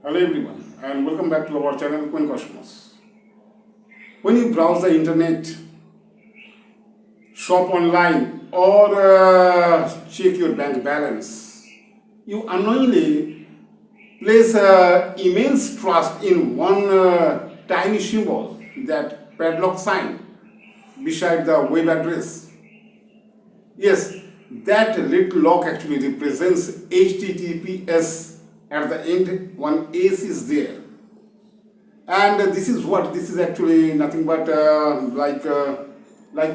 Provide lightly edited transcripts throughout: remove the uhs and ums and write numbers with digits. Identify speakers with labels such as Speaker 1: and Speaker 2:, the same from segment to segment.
Speaker 1: Hello everyone and welcome back to our channel Quaint. When you browse the internet, shop online or check your bank balance, you unknowingly place immense trust in one tiny symbol, that padlock sign beside the web address. Yes, that little lock actually represents HTTPS. At the end, one S is there, and this is actually nothing but like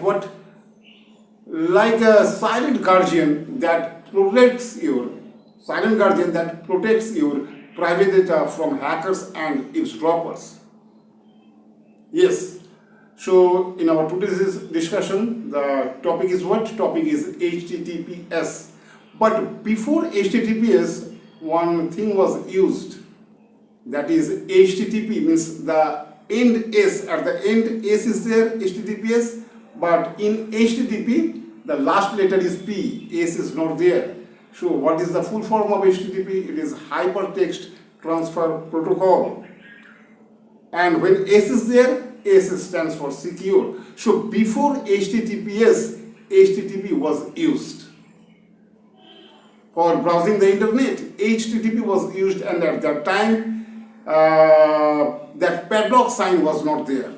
Speaker 1: what, like a silent guardian that protects your private data from hackers and eavesdroppers. Yes. So in our today's discussion, the topic is what? Topic is HTTPS. But before HTTPS, one thing was used, that is HTTP, means the end S, at the end S is there, HTTPS, but in HTTP the last letter is P, S is not there. So what is the full form of HTTP? It is Hypertext Transfer Protocol, and when S is there, S stands for secure. So before HTTPS, HTTP was used. For browsing the internet, HTTP was used, and at that time that padlock sign was not there.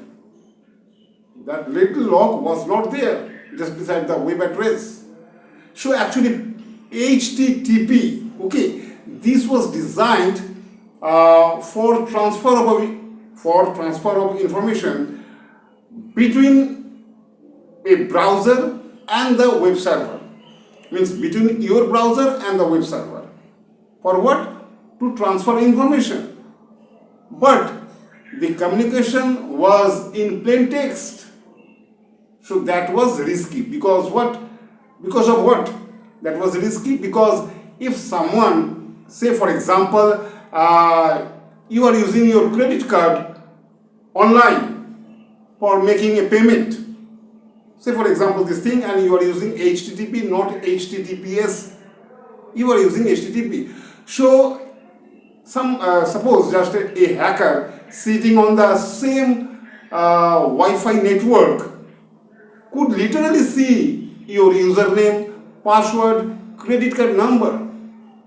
Speaker 1: That little lock was not there just beside the web address. So actually HTTP, okay, this was designed for transfer of information between a browser and the web server. Means between your browser and the web server. For what? To transfer information. But the communication was in plain text. So that was risky. Because what? Because of what? That was risky because if someone, say for example, you are using your credit card online for making a payment. Say for example this thing, and you are using HTTP, not HTTPS. You are using HTTP. So suppose just a hacker sitting on the same Wi-Fi network could literally see your username, password, credit card number,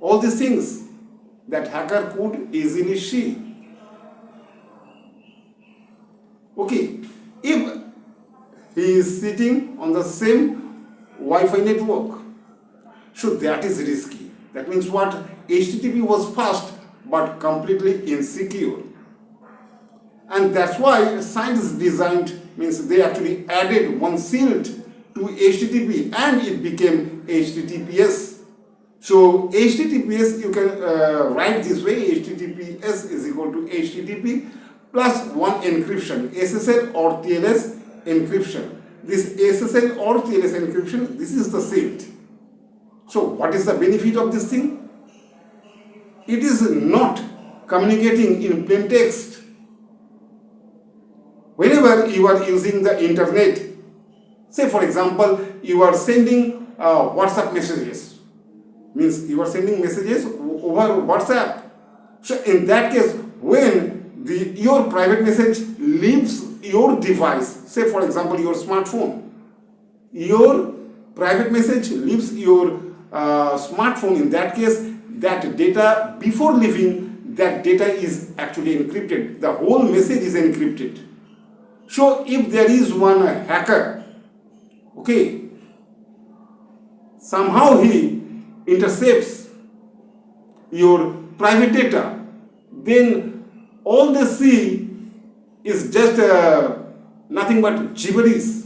Speaker 1: all these things that hacker could easily see. Okay, if he is sitting on the same Wi-Fi network, so that is risky. That means what? HTTP was fast but completely insecure, and that's why scientists designed, means they actually added one shield to HTTP and it became HTTPS. So HTTPS you can write this way: HTTPS is equal to HTTP plus one encryption, SSL or TLS encryption. This SSL or TLS encryption, this is the shield. So what is the benefit of this thing? It is not communicating in plain text. Whenever you are using the internet, say for example you are sending WhatsApp messages, means you are sending messages over WhatsApp. So in that case, when your private message leaves your device, say for example your smartphone, your private message leaves your smartphone, in that case that data, before leaving, that data is actually encrypted. The whole message is encrypted. So if there is one hacker, okay, somehow he intercepts your private data, then all they see is just nothing but gibberish.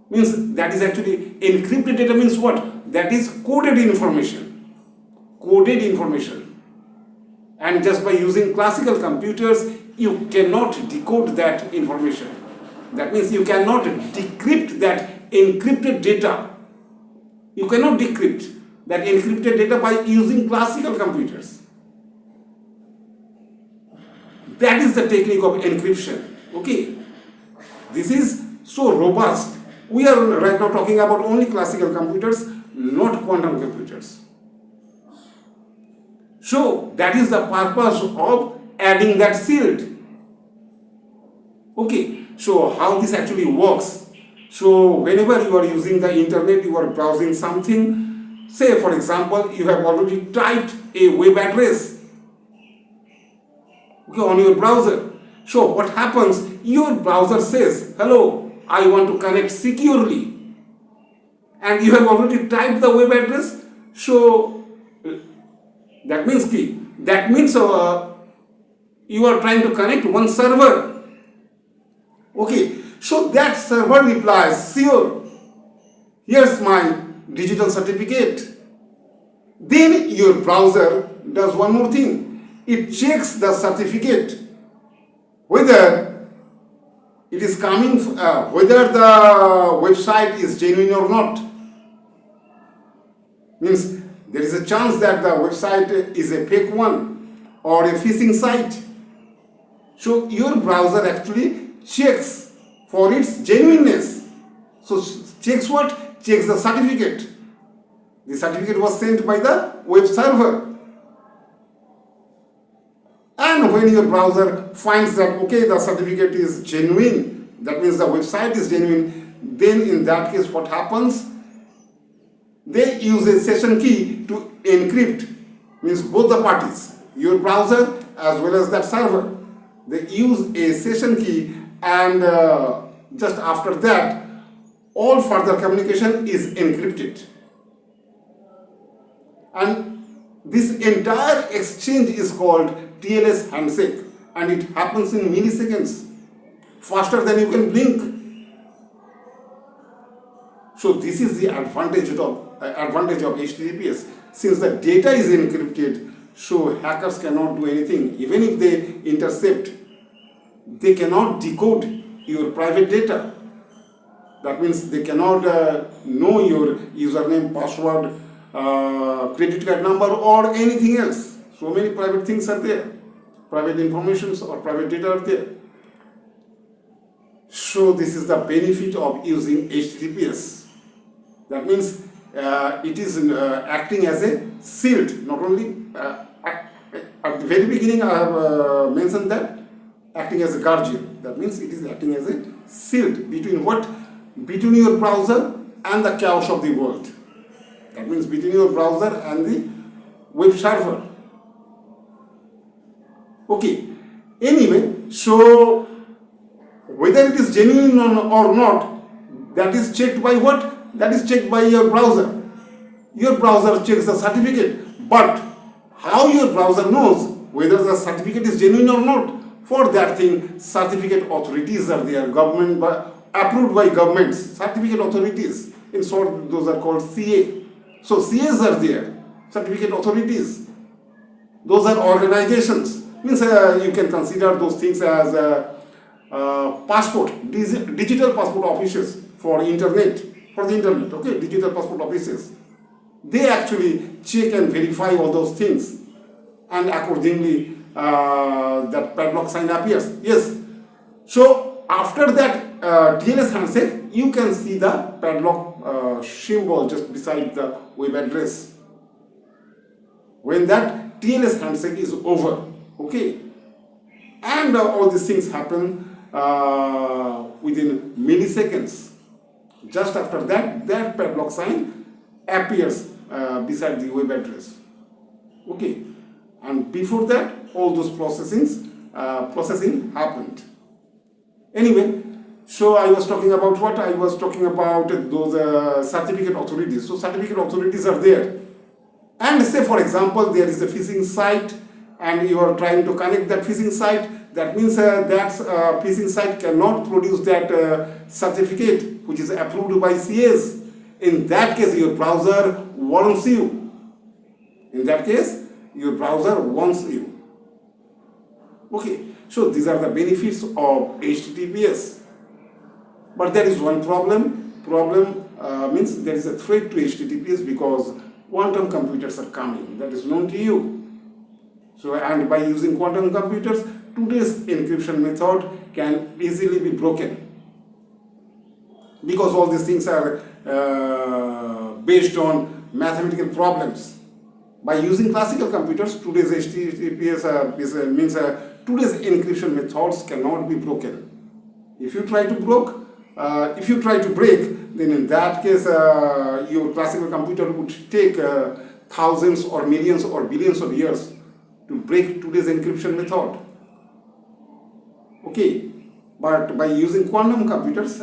Speaker 1: Means that is actually encrypted data. Means what? That is coded information. Coded information. And just by using classical computers, you cannot decode that information. That means you cannot decrypt that encrypted data. You cannot decrypt that encrypted data by using classical computers. That is the technique of encryption. Okay, this is so robust. We are right now talking about only classical computers, not quantum computers. So that is the purpose of adding that shield. Okay, so how this actually works? So whenever you are using the internet, you are browsing something, say for example, you have already typed a web address, okay, on your browser. So what happens? Your browser says, hello, I want to connect securely. And you have already typed the web address. So that means key. That means you are trying to connect one server. Okay, so that server replies, sure, here's my digital certificate. Then your browser does one more thing. It checks the certificate, whether it is coming, whether the website is genuine or not. Means there is a chance that the website is a fake one or a phishing site. So your browser actually checks for its genuineness. So checks what? Checks the certificate. The certificate was sent by the web server. And when your browser finds that, okay, the certificate is genuine, that means the website is genuine, then in that case what happens? They use a session key to encrypt, means both the parties, your browser as well as that server. They use a session key, and just after that, all further communication is encrypted. And this entire exchange is called TLS Handshake, and it happens in milliseconds, faster than you can blink. So this is the advantage of HTTPS. Since the data is encrypted, so hackers cannot do anything. Even if they intercept, they cannot decode your private data. That means they cannot know your username, password, credit card number, or anything else. So many private things are there. Private informations or private data are there. So this is the benefit of using HTTPS. That means it is acting as a shield. Not only at the very beginning I have mentioned that acting as a guardian. That means it is acting as a shield between what? Between your browser and the chaos of the world. That means between your browser and the web server. Okay. Anyway, so whether it is genuine or not, that is checked by what? That is checked by your browser. Your browser checks the certificate. But how your browser knows whether the certificate is genuine or not? For that thing, certificate authorities are there, approved by governments, certificate authorities. In short, those are called CA. So CAs are there, certificate authorities. Those are organizations. Means you can consider those things as passport, digital passport offices for internet, okay, digital passport offices. They actually check and verify all those things, and accordingly that padlock sign appears. Yes. So after that TLS handshake, you can see the padlock symbol just beside the web address. When that TLS handshake is over, okay, and all these things happen within milliseconds. Just after that, that padlock sign appears beside the web address. Okay, and before that, all those processing happened. Anyway, so I was talking about what? I was talking about those certificate authorities. So certificate authorities are there. And say for example, there is a phishing site and you are trying to connect that phishing site. That means that phishing site cannot produce that certificate which is approved by CAs. In that case, your browser warns you. In that case, your browser warns you. Okay, so these are the benefits of HTTPS. But there is one problem. Means there is a threat to HTTPS because quantum computers are coming. That is known to you. So, and by using quantum computers, today's encryption method can easily be broken. Because all these things are based on mathematical problems. By using classical computers, today's HTTPS means today's encryption methods cannot be broken. If you try to break, then in that case, your classical computer would take thousands or millions or billions of years to break today's encryption method. Okay, but by using quantum computers,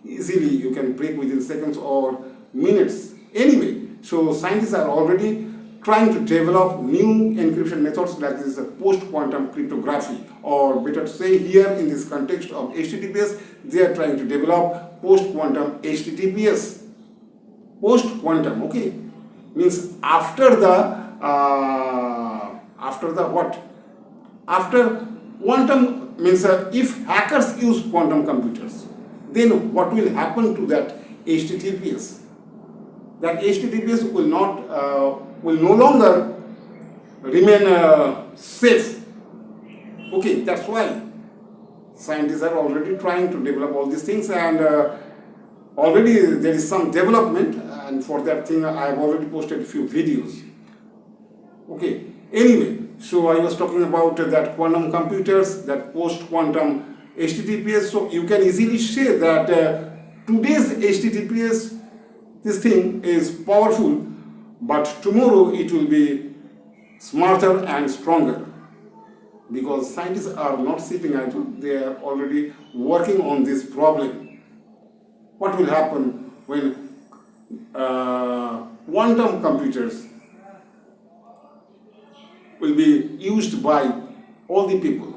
Speaker 1: easily you can break within seconds or minutes. Anyway, so scientists are already trying to develop new encryption methods, that is post-quantum cryptography, or better to say here in this context of HTTPS, they are trying to develop post-quantum HTTPS. Post-quantum, okay, means after what? After quantum means if hackers use quantum computers, then what will happen to that HTTPS? That HTTPS will no longer remain safe. Okay, that's why scientists are already trying to develop all these things, and already there is some development, and for that thing I have already posted a few videos. Okay, anyway, so I was talking about that quantum computers, that post-quantum HTTPS. So you can easily say that today's HTTPS, this thing is powerful, but tomorrow it will be smarter and stronger, because scientists are not sitting idle, they are already working on this problem. What will happen when quantum computers will be used by all the people?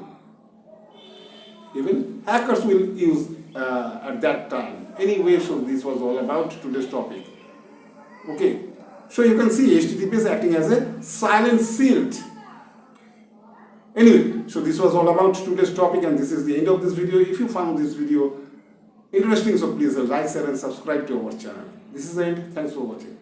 Speaker 1: Even hackers will use at that time. Anyway, so this was all about today's topic. Okay, so you can see HTTPS acting as a silent shield. Anyway, so this was all about today's topic, and this is the end of this video. If you found this video interesting, so please like, share and subscribe to our channel. This is the end. Thanks for watching.